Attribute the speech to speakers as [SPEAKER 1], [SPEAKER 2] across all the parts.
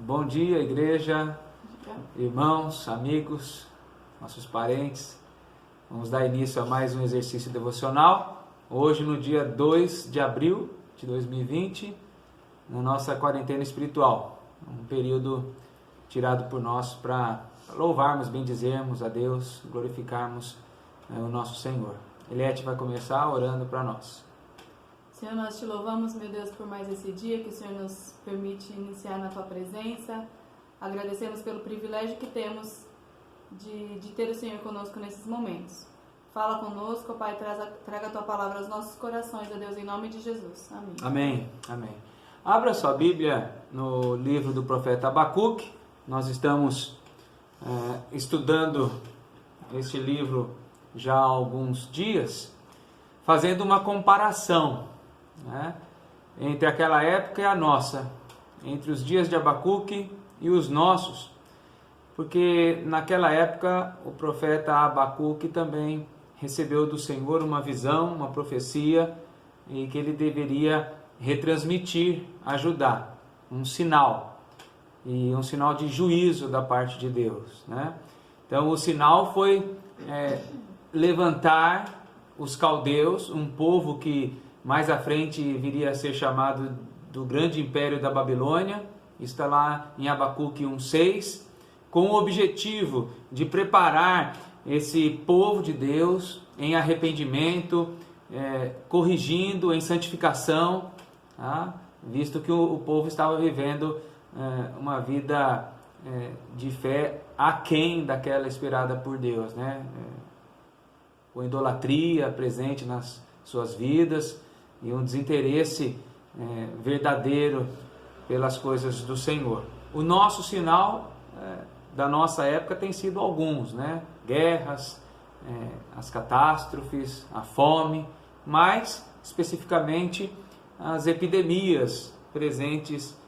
[SPEAKER 1] Bom dia, igreja, irmãos, amigos, nossos parentes. Vamos dar início a mais um exercício devocional. Hoje, no dia 2 de abril de 2020, na nossa quarentena espiritual. Um período tirado por nós para louvarmos, bendizermos a Deus, glorificarmos o nosso Senhor. Eliette vai começar orando para nós.
[SPEAKER 2] Senhor, nós te louvamos, meu Deus, por mais esse dia que o Senhor nos permite iniciar na Tua presença. Agradecemos pelo privilégio que temos de ter o Senhor conosco nesses momentos. Fala conosco, Pai, traga a Tua palavra aos nossos corações, ó Deus, em nome de Jesus. Amém.
[SPEAKER 1] Amém, amém. Abra sua Bíblia no livro do profeta Abacuque. Nós estamos estudando este livro já há alguns dias, fazendo uma comparação, entre aquela época e a nossa, entre os dias de Abacuque e os nossos, porque naquela época o profeta Abacuque também recebeu do Senhor uma visão, uma profecia, e que ele deveria retransmitir, ajudar, um sinal, e um sinal de juízo da parte de Deus, Então o sinal foi levantar os caldeus, um povo que mais à frente viria a ser chamado do grande império da Babilônia. Está lá em Abacuque 1:6, com o objetivo de preparar esse povo de Deus em arrependimento, corrigindo, em santificação, visto que o povo estava vivendo uma vida de fé aquém daquela esperada por Deus, com idolatria presente nas suas vidas e um desinteresse verdadeiro pelas coisas do Senhor. O nosso sinal da nossa época tem sido alguns, guerras, as catástrofes, a fome, mas especificamente as epidemias presentes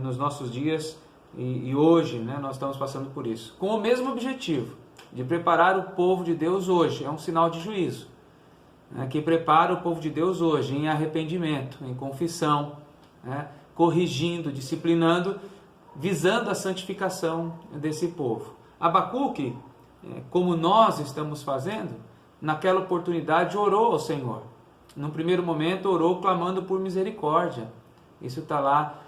[SPEAKER 1] nos nossos dias e hoje, nós estamos passando por isso, com o mesmo objetivo de preparar o povo de Deus hoje. É um sinal de juízo, que prepara o povo de Deus hoje em arrependimento, em confissão, corrigindo, disciplinando, visando a santificação desse povo. Abacuque, como nós estamos fazendo, naquela oportunidade orou ao Senhor. Num primeiro momento orou clamando por misericórdia. Isso está lá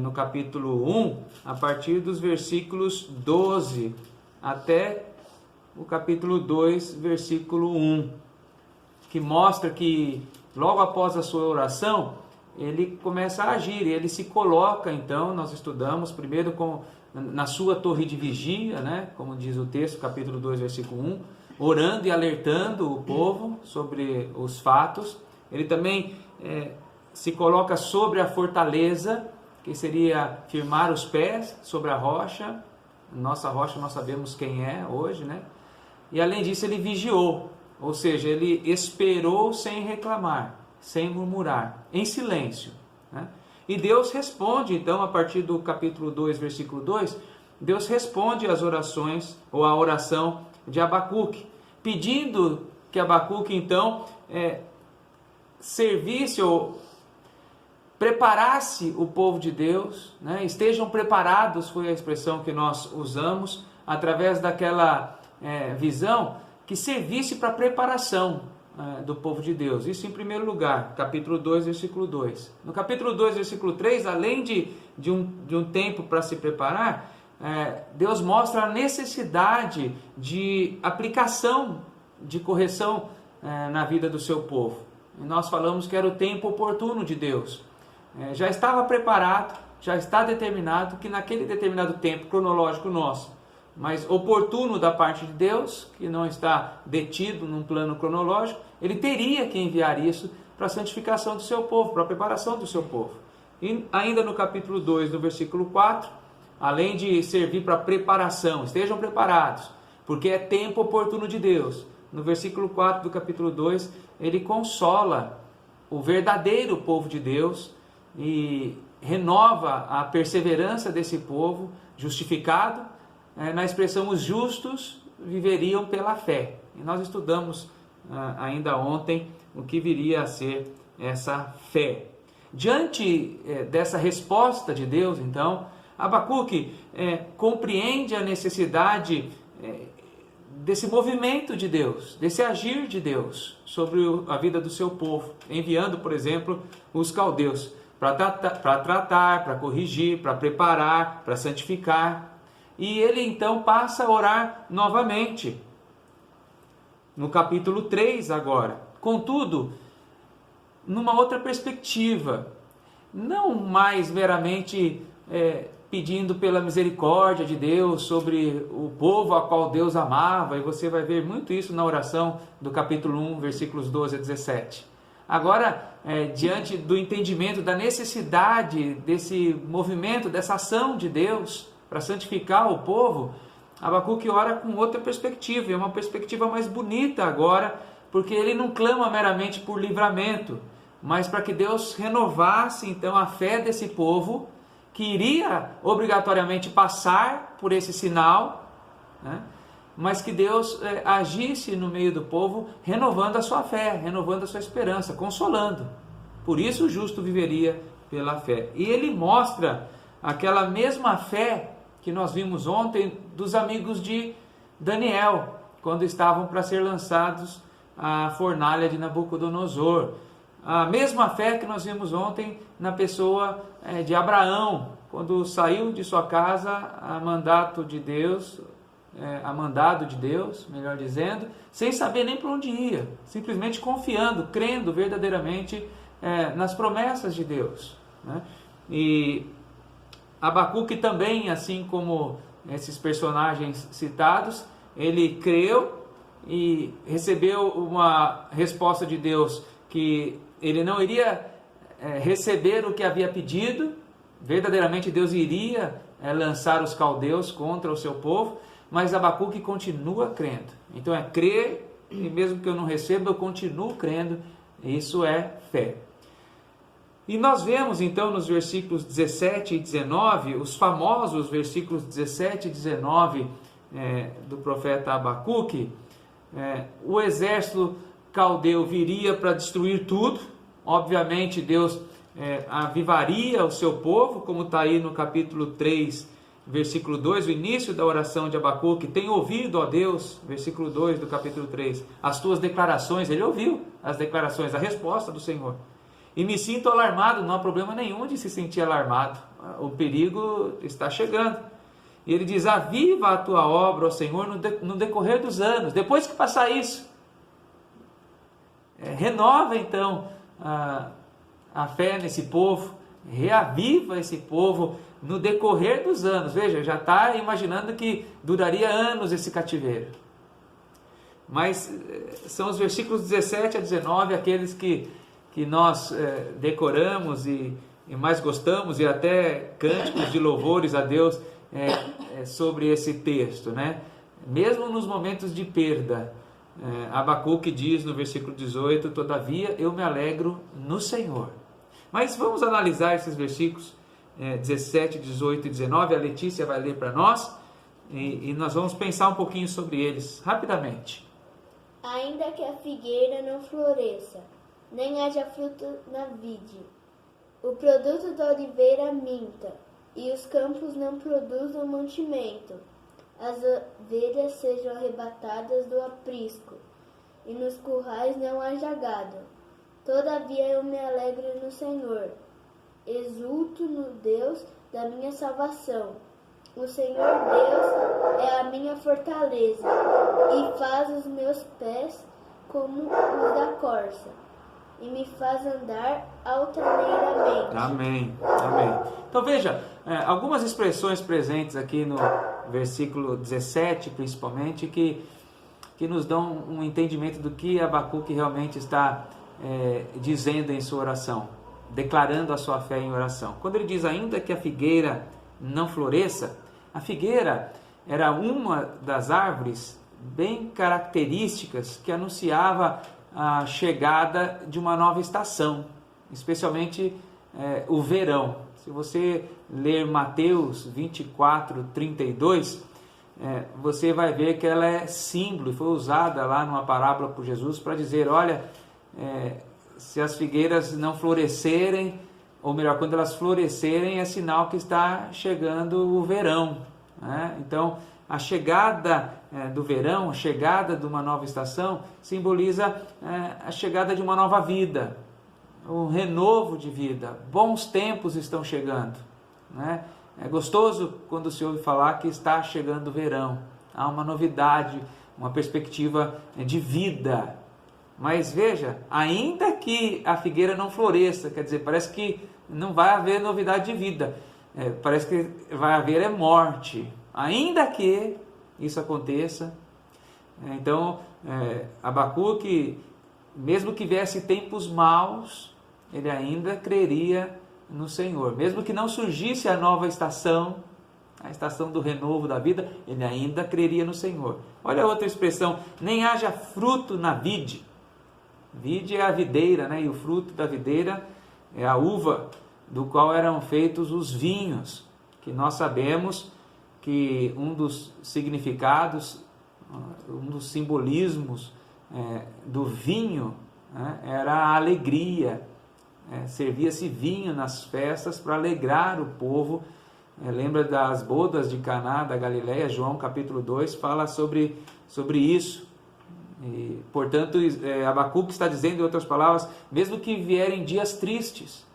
[SPEAKER 1] no capítulo 1, a partir dos versículos 12 até o capítulo 2, versículo 1, que mostra que logo após a sua oração, ele começa a agir, ele se coloca, então, nós estudamos primeiro na sua torre de vigia, como diz o texto, capítulo 2, versículo 1, orando e alertando o povo sobre os fatos. Ele também se coloca sobre a fortaleza, que seria firmar os pés sobre a rocha. Nossa rocha nós sabemos quem é hoje, E além disso ele vigiou, ou seja, ele esperou sem reclamar, sem murmurar, em silêncio. E Deus responde, então, a partir do capítulo 2, versículo 2, Deus responde às orações, ou à oração de Abacuque, pedindo que Abacuque, então, servisse ou preparasse o povo de Deus, estejam preparados, foi a expressão que nós usamos, através daquela visão, que servisse para a preparação do povo de Deus. Isso em primeiro lugar, capítulo 2, versículo 2. No capítulo 2, versículo 3, além de um tempo para se preparar, Deus mostra a necessidade de aplicação, de correção na vida do seu povo. E nós falamos que era o tempo oportuno de Deus. Já estava preparado, já está determinado que naquele determinado tempo cronológico nosso, mas oportuno da parte de Deus, que não está detido num plano cronológico, ele teria que enviar isso para a santificação do seu povo, para a preparação do seu povo. E ainda no capítulo 2, no versículo 4, além de servir para preparação, estejam preparados, porque é tempo oportuno de Deus. No versículo 4 do capítulo 2, ele consola o verdadeiro povo de Deus e renova a perseverança desse povo justificado. Na expressão, os justos viveriam pela fé. E nós estudamos ainda ontem o que viria a ser essa fé. Diante dessa resposta de Deus, então, Abacuque compreende a necessidade desse movimento de Deus, desse agir de Deus sobre a vida do seu povo, enviando, por exemplo, os caldeus para tratar, para corrigir, para preparar, para santificar. E ele então passa a orar novamente, no capítulo 3 agora. Contudo, numa outra perspectiva, não mais meramente pedindo pela misericórdia de Deus sobre o povo a qual Deus amava, e você vai ver muito isso na oração do capítulo 1, versículos 12 a 17. Agora, diante do entendimento da necessidade desse movimento, dessa ação de Deus para santificar o povo, Abacuque ora com outra perspectiva, é uma perspectiva mais bonita agora, porque ele não clama meramente por livramento, mas para que Deus renovasse então a fé desse povo, que iria obrigatoriamente passar por esse sinal, né? Mas que Deus agisse no meio do povo, renovando a sua fé, renovando a sua esperança, consolando. Por isso o justo viveria pela fé. E ele mostra aquela mesma fé que nós vimos ontem dos amigos de Daniel, quando estavam para ser lançados à fornalha de Nabucodonosor. A mesma fé que nós vimos ontem na pessoa de Abraão, quando saiu de sua casa a mandado de Deus, melhor dizendo, sem saber nem para onde ia, simplesmente confiando, crendo verdadeiramente nas promessas de Deus, né? E Abacuque também, assim como esses personagens citados, ele creu e recebeu uma resposta de Deus que ele não iria receber o que havia pedido. Verdadeiramente Deus iria lançar os caldeus contra o seu povo, mas Abacuque continua crendo. Então é crer, e mesmo que eu não receba, eu continuo crendo. Isso é fé. E nós vemos então nos versículos 17 e 19, os famosos versículos 17 e 19 do profeta Abacuque. O exército caldeu viria para destruir tudo. Obviamente Deus avivaria o seu povo, como está aí no capítulo 3, versículo 2, o início da oração de Abacuque. Tem ouvido, ó Deus, versículo 2 do capítulo 3, as tuas declarações. Ele ouviu as declarações, a resposta do Senhor. E me sinto alarmado. Não há problema nenhum de se sentir alarmado, o perigo está chegando. E ele diz: aviva a tua obra, ó Senhor, no decorrer dos anos. Depois que passar isso, renova então a fé nesse povo, reaviva esse povo no decorrer dos anos. Veja, já está imaginando que duraria anos esse cativeiro. Mas são os versículos 17 a 19 aqueles que nós decoramos e mais gostamos, e até cânticos de louvores a Deus sobre esse texto, né? Mesmo nos momentos de perda, Abacuque diz no versículo 18: todavia eu me alegro no Senhor. Mas vamos analisar esses versículos 17, 18 e 19. A Letícia vai ler para nós e nós vamos pensar um pouquinho sobre eles rapidamente.
[SPEAKER 3] Ainda que a figueira não floresça, nem haja fruto na vide, o produto da oliveira minta, e os campos não produzam mantimento, as ovelhas sejam arrebatadas do aprisco, e nos currais não haja gado. Todavia eu me alegro no Senhor, exulto no Deus da minha salvação. O Senhor Deus é a minha fortaleza, e faz os meus pés como os da corça, e me faz andar altaneiramente.
[SPEAKER 1] Amém, amém. Então veja, algumas expressões presentes aqui no versículo 17, principalmente, que nos dão um entendimento do que Abacuque realmente está dizendo em sua oração, declarando a sua fé em oração. Quando ele diz: ainda que a figueira não floresça, a figueira era uma das árvores bem características que anunciava a chegada de uma nova estação, especialmente o verão. Se você ler Mateus 24, 32, você vai ver que ela é símbolo, e foi usada lá numa parábola por Jesus para dizer: olha, se as figueiras não florescerem, ou melhor, quando elas florescerem, é sinal que está chegando o verão, né? Então, a chegada do verão, a chegada de uma nova estação, simboliza a chegada de uma nova vida, um renovo de vida. Bons tempos estão chegando, né? É gostoso quando se ouve falar que está chegando o verão. Há uma novidade, uma perspectiva de vida. Mas veja, ainda que a figueira não floresça, quer dizer, parece que não vai haver novidade de vida. Parece que vai haver morte. Ainda que isso aconteça. Então, Abacuque, mesmo que viesse tempos maus, ele ainda creria no Senhor. Mesmo que não surgisse a nova estação, a estação do renovo da vida, ele ainda creria no Senhor. Olha a outra expressão, nem haja fruto na vide. Vide é a videira, né? E o fruto da videira é a uva, do qual eram feitos os vinhos, que nós sabemos que um dos significados, um dos simbolismos do vinho, né, era a alegria. Servia-se vinho nas festas para alegrar o povo. Lembra das bodas de Caná da Galileia? João capítulo 2 fala sobre isso. E, portanto, Abacuque está dizendo, em outras palavras, mesmo que vierem dias tristes,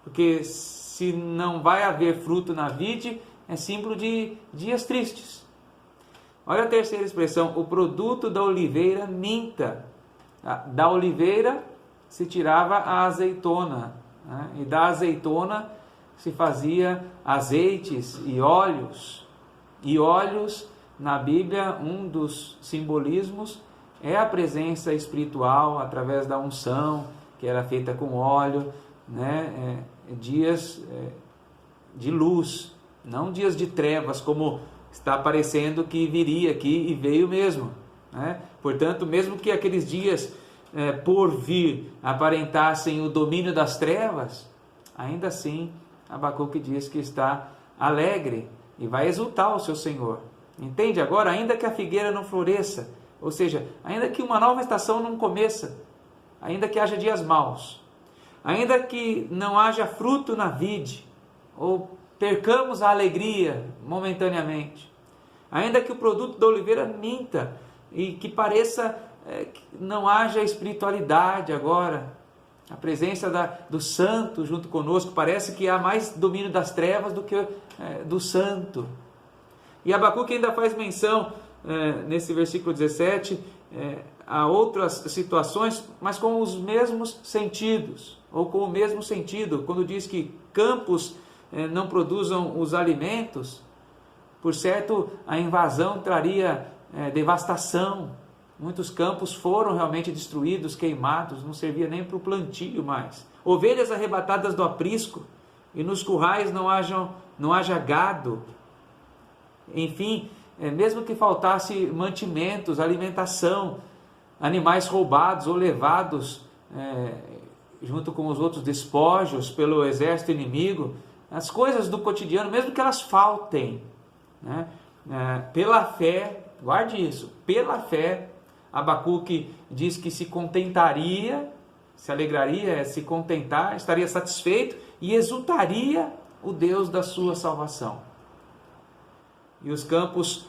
[SPEAKER 1] porque se não vai haver fruto na vide, é símbolo de dias tristes. Olha a terceira expressão, o produto da oliveira minta. Da oliveira se tirava a azeitona, né? E da azeitona se fazia azeites e óleos. E óleos, na Bíblia, um dos simbolismos é a presença espiritual através da unção, que era feita com óleo, né? Dias de luz, não dias de trevas, como está parecendo que viria aqui e veio mesmo, né? Portanto, mesmo que aqueles dias por vir aparentassem o domínio das trevas, ainda assim Abacuque diz que está alegre e vai exultar o seu Senhor. Entende agora? Ainda que a figueira não floresça, ou seja, ainda que uma nova estação não começa, ainda que haja dias maus, ainda que não haja fruto na vide, ou percamos a alegria momentaneamente, ainda que o produto da oliveira minta e que pareça que não haja espiritualidade agora, a presença do santo junto conosco, parece que há mais domínio das trevas do que do santo. E Abacuque ainda faz menção, nesse versículo 17, a outras situações, mas com os mesmos sentidos, ou com o mesmo sentido, quando diz que campos não produzam os alimentos, por certo a invasão traria devastação. Muitos campos foram realmente destruídos, queimados, não servia nem para o plantio mais. Ovelhas arrebatadas do aprisco, e nos currais não haja gado. Enfim, mesmo que faltasse mantimentos, alimentação, animais roubados ou levados junto com os outros despojos pelo exército inimigo, as coisas do cotidiano, mesmo que elas faltem, né? Pela fé, guarde isso, pela fé, Abacuque diz que se contentaria, se alegraria, se contentar, estaria satisfeito e exultaria o Deus da sua salvação. E os campos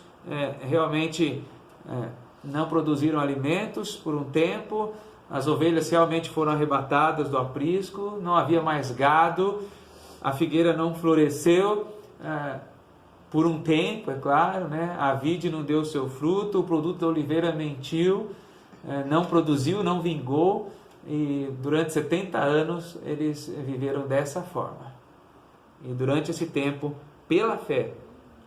[SPEAKER 1] realmente não produziram alimentos por um tempo, as ovelhas realmente foram arrebatadas do aprisco, não havia mais gado, a figueira não floresceu por um tempo, é claro, né? A vide não deu seu fruto, o produto da oliveira mentiu, não produziu, não vingou, e durante 70 anos eles viveram dessa forma. E durante esse tempo, pela fé,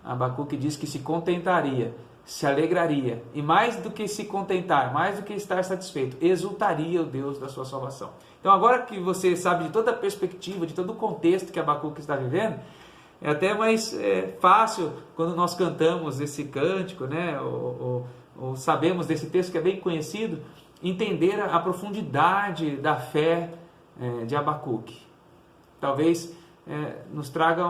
[SPEAKER 1] Abacuque diz que se contentaria, se alegraria, e mais do que se contentar, mais do que estar satisfeito, exultaria o Deus da sua salvação. Então agora que você sabe de toda a perspectiva, de todo o contexto que Abacuque está vivendo, é até mais fácil quando nós cantamos esse cântico, né, ou sabemos desse texto que é bem conhecido, entender a profundidade da fé de Abacuque. Talvez nos traga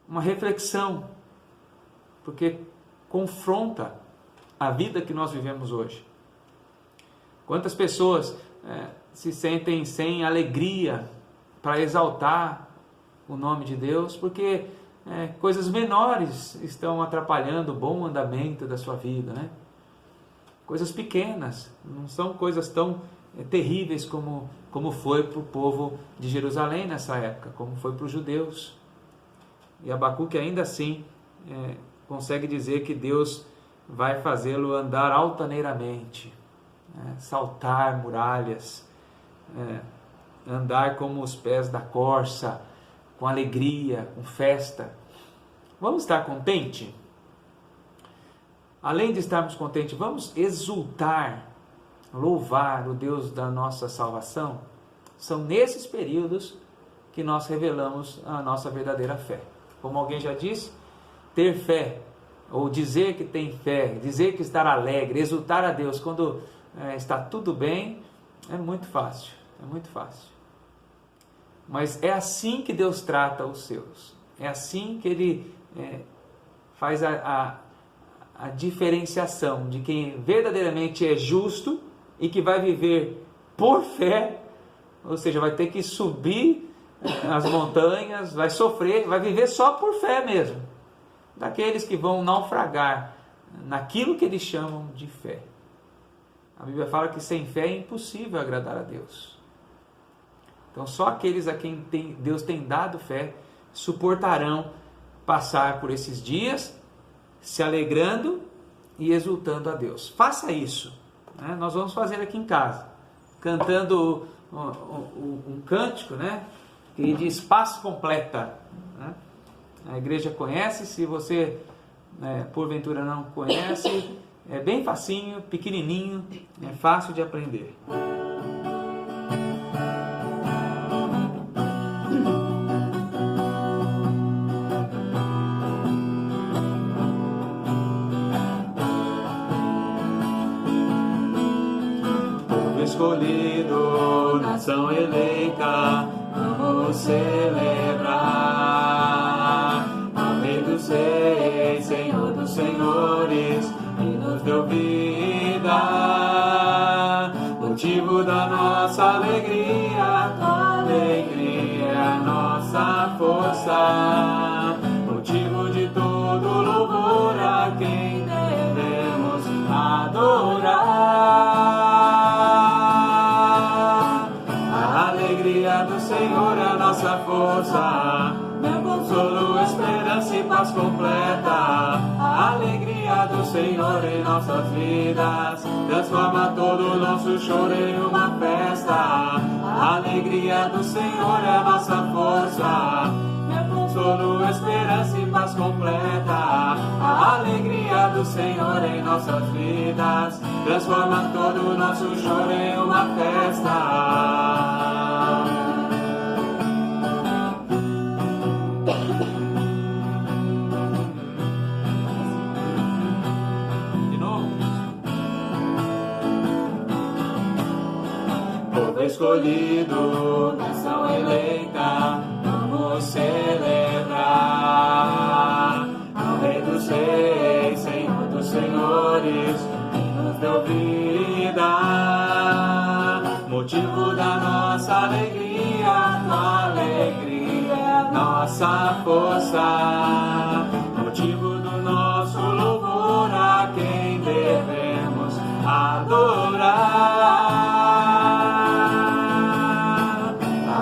[SPEAKER 1] uma reflexão, porque confronta a vida que nós vivemos hoje. Quantas pessoas se sentem sem alegria para exaltar o nome de Deus, porque coisas menores estão atrapalhando o bom andamento da sua vida, né? Coisas pequenas, não são coisas tão terríveis como foi para o povo de Jerusalém nessa época, como foi para os judeus. E Abacuque ainda assim consegue dizer que Deus vai fazê-lo andar altaneiramente, saltar muralhas, andar como os pés da corça, com alegria, com festa. Vamos estar contentes? Além de estarmos contentes, vamos exultar, louvar o Deus da nossa salvação? São nesses períodos que nós revelamos a nossa verdadeira fé. Como alguém já disse, ter fé, ou dizer que tem fé, dizer que estar alegre, exultar a Deus quando está tudo bem, é muito fácil, é muito fácil. Mas é assim que Deus trata os seus, é assim que Ele faz a diferenciação de quem verdadeiramente é justo e que vai viver por fé, ou seja, vai ter que subir as montanhas, vai sofrer, vai viver só por fé mesmo, daqueles que vão naufragar naquilo que eles chamam de fé. A Bíblia fala que sem fé é impossível agradar a Deus. Então só aqueles a quem Deus tem dado fé suportarão passar por esses dias se alegrando e exultando a Deus. Faça isso, né? Nós vamos fazer aqui em casa, cantando um cântico, né, que diz paz completa, né? A igreja conhece, se você porventura não conhece, é bem facinho, pequenininho, é fácil de aprender. Escolhido, nação eleita, vamos celebrar ao Rei dos Reis, Senhor dos Senhores, que nos deu vida, motivo da nossa alegria, tua alegria é a nossa força, motivo de todo louvor a quem devemos adorar. A alegria do Senhor é a nossa força, meu consolo, esperança e paz completa. A alegria do Senhor em nossas vidas transforma todo o nosso choro em uma festa. A alegria do Senhor é a nossa força, meu consolo, esperança e paz completa. A alegria do Senhor em nossas vidas transforma todo o nosso choro em uma festa. De novo. Povo escolhido, nação eleita, vamos celebrar ao Rei dos Reis, Senhor dos Senhores, que nos deu vida, motivo da nossa alegria, tua alegria é a nossa força, motivo do nosso louvor a quem devemos adorar.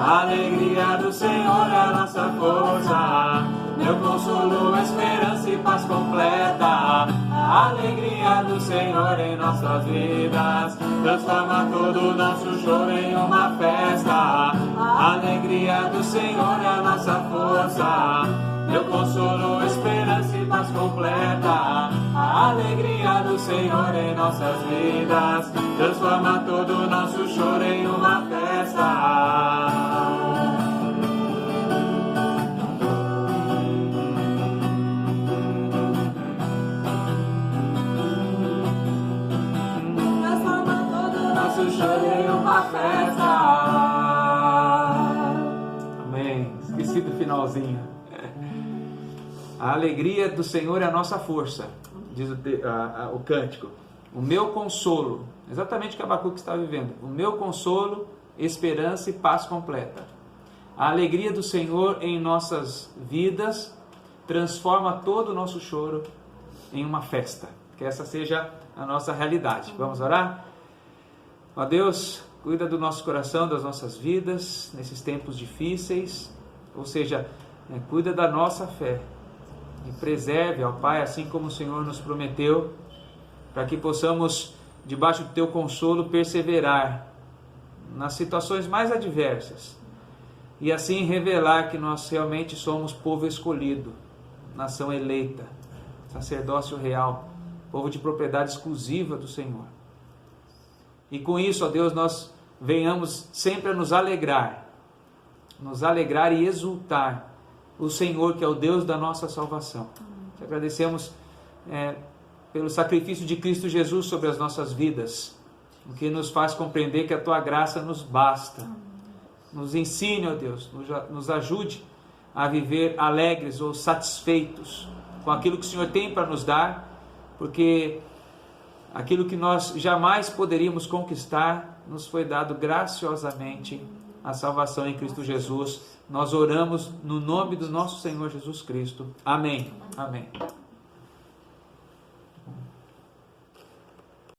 [SPEAKER 1] A alegria do Senhor é a nossa força, meu consolo, esperança e paz completa. A alegria do Senhor em nossas vidas transforma todo o nosso choro em uma festa. A alegria do Senhor é a nossa força, meu consolo, esperança e paz completa. A alegria do Senhor em nossas vidas transforma todo o nosso choro em uma festa. Chorei uma festa. Amém. Esqueci do finalzinho. A alegria do Senhor é a nossa força, diz o cântico. O meu consolo, exatamente o que Abacuque está vivendo. O meu consolo, esperança e paz completa. A alegria do Senhor em nossas vidas transforma todo o nosso choro em uma festa. Que essa seja a nossa realidade. Vamos orar? Ó Deus, cuida do nosso coração, das nossas vidas, nesses tempos difíceis. Ou seja, cuida da nossa fé. E preserve, ó Pai, assim como o Senhor nos prometeu, para que possamos, debaixo do Teu consolo, perseverar nas situações mais adversas. E assim revelar que nós realmente somos povo escolhido, nação eleita, sacerdócio real, povo de propriedade exclusiva do Senhor. E com isso, ó Deus, nós venhamos sempre a nos alegrar e exultar o Senhor, que é o Deus da nossa salvação. Te agradecemos pelo sacrifício de Cristo Jesus sobre as nossas vidas, o que nos faz compreender que a Tua graça nos basta. Nos ensine, ó Deus, nos ajude a viver alegres ou satisfeitos com aquilo que o Senhor tem para nos dar, porque aquilo que nós jamais poderíamos conquistar nos foi dado graciosamente, a salvação em Cristo Jesus. Nós oramos no nome do nosso Senhor Jesus Cristo. Amém. Amém.